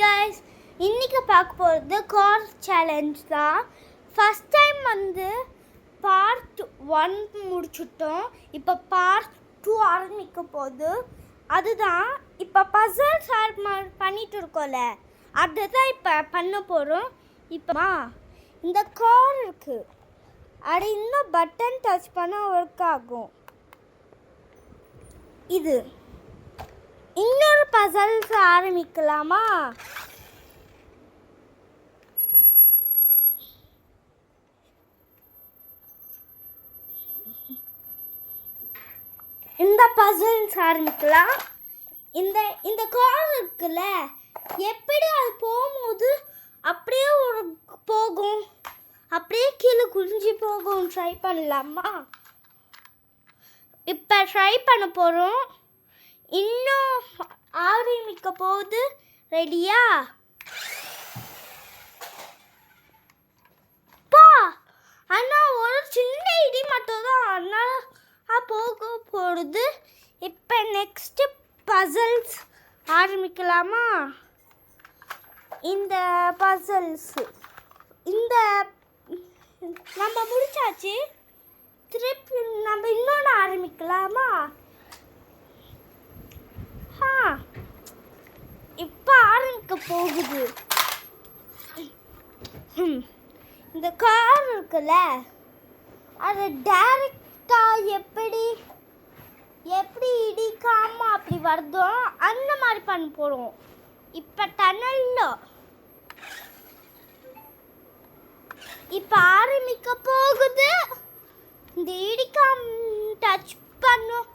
guys, இன்னைக்கு பார்க்க போகிறது கார் சேலஞ்ச் தான். ஃபர்ஸ்ட் டைம் பார்ட் 1 முடிச்சுட்டோம். இப்போ பார்ட் 2 ஆரம்பிக்க போகுது. அதுதான் இப்போ பசில்ஸ் பண்ணிட்டு இருக்கோம்ல, அதுதான் இப்போ பண்ண போகிறோம். இப்போ இந்த கார் இருக்கு, அது இன்னும் பட்டன் டச் பண்ணால் ஒர்க் ஆகும். இது இன்னொரு பசில்ஸ் ஆரம்பிக்கலாமா? இந்த பசில்ஸ் ஆரம்பிக்கலாம். இந்த கார் இருக்குல்ல, எப்படி அது போகும்போது அப்படியே ஒரு போகும், அப்படியே கீழே குளிஞ்சு போகும். ட்ரை பண்ணலாமா? இப்போ ட்ரை பண்ண போகிறோம். இன்னும் ஆரம்பிக்க போகுது. ரெடியா? ஆனால் ஒரு சின்ன இடி மட்டும் தான், அதனால் போக போகிறது. இப்போ நெக்ஸ்ட்டு பசில்ஸ் ஆரம்பிக்கலாமா? இந்த பசில்ஸு நம்ம முடிச்சாச்சு. திருப்பி நம்ம இன்னொன்று ஆரம்பிக்கலாமா? இப்போ ஆரம்பிக்க போகுது. இந்த கார் இருக்குல்ல, அது டைரக்டாக எப்படி இடிக்காம அப்படி வருதோ அந்த மாதிரி பண்ண போகிறோம். இப்போ டனல்ல இப்போ ஆரம்பிக்க போகுது. இந்த இடிக்காம டச் பண்ணும்.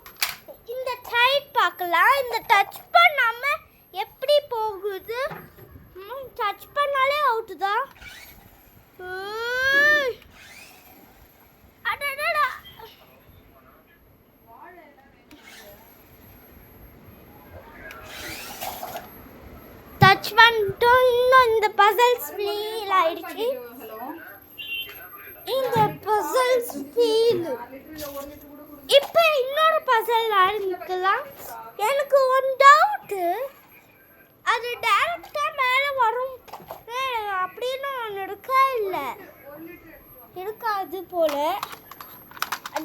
இந்த டைட் பார்க்கலாம். இந்த டச் பண்ணாமல் எப்படி போகுது? டச் பண்ணாலே அவுட்டு தான். டச் பண்ணிட்டோம். இன்னும் இந்த பசில்ஸ் ஃபீல் ஆயிடுச்சு. இந்த பசில்ஸ் ஃபீல். இப்போ இன்னொரு பசில் ஆரம்பிக்கலாம். எனக்கு ஒரு டவுட்டு, அது டைரக்டாக மேலே வரும் அப்படின்னு ஒன்று இருக்கா? இல்லை, இருக்காது போல்.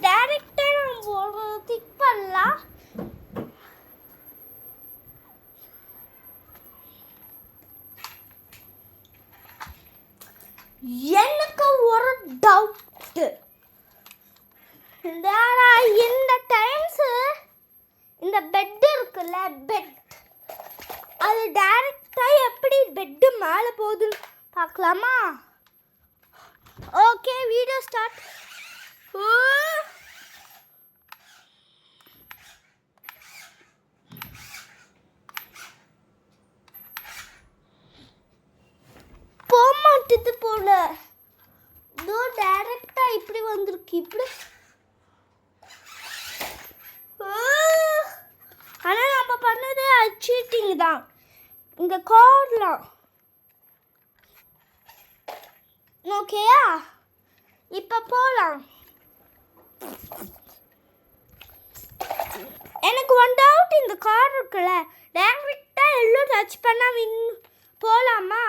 டைரக்டாக நம்ம ஒரு திக் பண்ணலாம். எனக்கு ஒரு டவுட்டு, இந்த டைம்ஸு இந்த பெட் இருக்குல்ல, பெட் அது டைரக்டாக எப்படி பெட்டு மேலே போகுதுன்னு பார்க்கலாமா? Okay, video start. போக மாட்டேது போல. இதோ டைரக்டாக இப்படி வந்திருக்கு. இப்படி ஆனால் நம்ம பண்ணது சீட்டிங் தான். இந்த கார்லாம் ஓகேயா? இப்போ போகலாம். எனக்கு ஒன் டவுட், இந்த கார் இருக்குல்ல, டைரக்டாக எல்லாம் டச் பண்ணால் போகலாமா?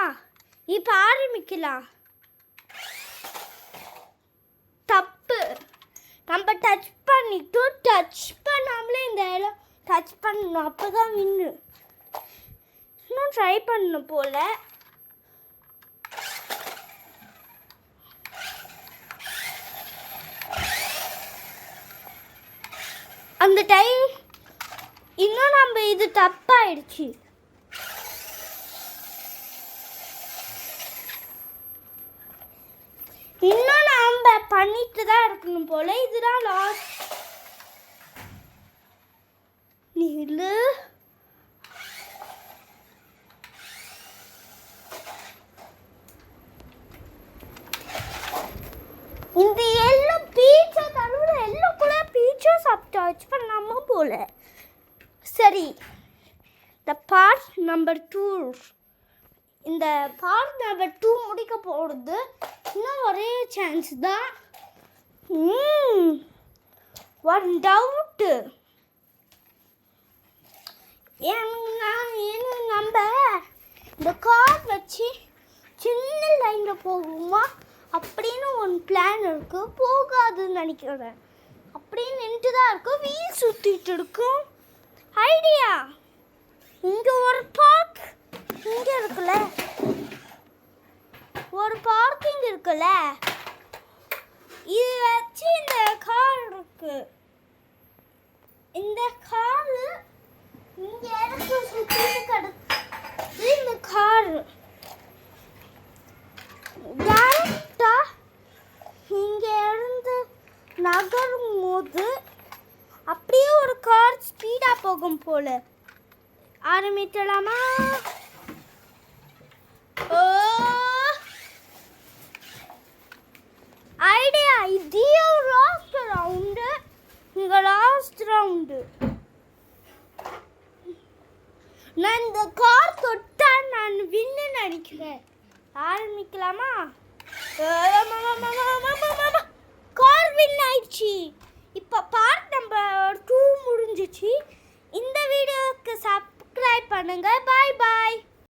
இப்போ ஆரம்பிக்கலாம். தப்பு. நம்ம டச் பண்ணிட்டு டச் பண்ணாமலே இந்த இடம் டச் பண்ணணும், அப்போ தான் வின்னு. இன்னும் ட்ரை பண்ணணும் போல். அந்த டைம் இன்னும் நம்ம இது தப்பாயிடுச்சு. இன்னும் நம்ம பண்ணிட்டு தான் இருக்கணும் போல. இதுதான் லாஸ்ட். நீலு இந்த எல்லோ பீச்சை தவிர எல்லோ கூட பீச்சை சாப்பிட்டாச்சு பண்ணாம போல. சரி, இந்த பார்ட் நம்பர் 2, இந்த பார்ட் நம்பர் 2 முடிக்க போகிறது. இன்னும் ஒரே சான்ஸ் தான். ஒன் டவுட்டு, நம்ம இந்த கார் வச்சு சின்ன லைனில் போகுமா அப்படின்னு ஒரு பிளான் இருக்கு. போகாதுன்னு நினைக்கிறேன். அப்படியே நின்று தான் இருக்கும். வீல் சுற்றிட்டு இருக்கும். ஐடியா, இங்கே ஒரு பார்க் இங்கே இருக்குல்ல, ஒரு பார்க்கிங் இருக்குல்ல, இது வச்சு இந்த கார் இருக்கு. இந்த காரு இங்கே இடத்துல சுற்றிட்டு கிடக்கு. இந்த காரு டேரக்டா இங்கே இருந்து நகரும் போது அப்படியே ஒரு கார் ஸ்பீடாக போகும் போல. ஆரம்பிக்கலாமா? ஐடியா, இதே லாஸ்ட் ரவுண்டு. இங்கே லாஸ்ட் ரவுண்டு. நான் இந்த கார் தொட்டா நான் வின்னு நினைக்கிறேன். ஆரம்பிக்கலாமா? கார் வின் ஆயிடுச்சு. இப்போ பார்ட் நம்பர் 2 முடிஞ்சிச்சு. இந்த வீடியோவுக்கு சப்ஸ்கிரைப் பண்ணுங்கள். பாய் பாய்.